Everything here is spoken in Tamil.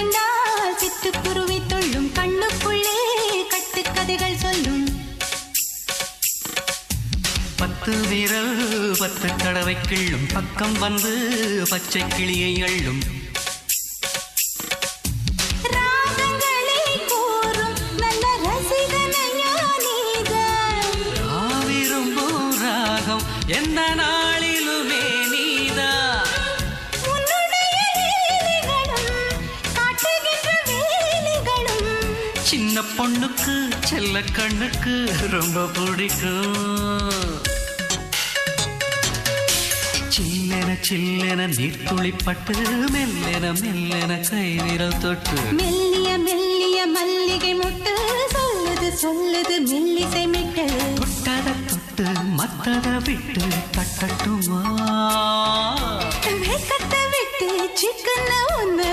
கண்டால் சிட்டுக்குருவி தொள்ளும் கண்ணுக்குள்ளே கட்டுக்கதைகள் சொல்லும் 10 விரல் 10 தடவை கிள்ளும் பக்கம் வந்து பச்சை கிளியை அள்ளும் ராகங்களை கூறும் நல்ல ரசிகனையா நீதான் விரும்பும் ராகம் எந்த நாளிலுமே நீதான் உன்னுடைய லீலைகளும் காட்டுகின்ற வேலைகளும் சின்ன பொண்ணுக்கு செல்ல கண்ணுக்கு ரொம்ப பிடிக்கும் சில்லென சில்லென நீர்த்துளிப்பட்டு மெல்லென மெல்லென கை விரல் தொட்டு மெல்லிய மெல்லிய மல்லிகை முட்டு சொல்லுது சொல்லுது மெல்லிசை மிட்டு தொட்டத தொட்டு மத்தத விட்டு தட்டட்டுமா வெக்கத்தை விட்டு சிக்கன ஒன்று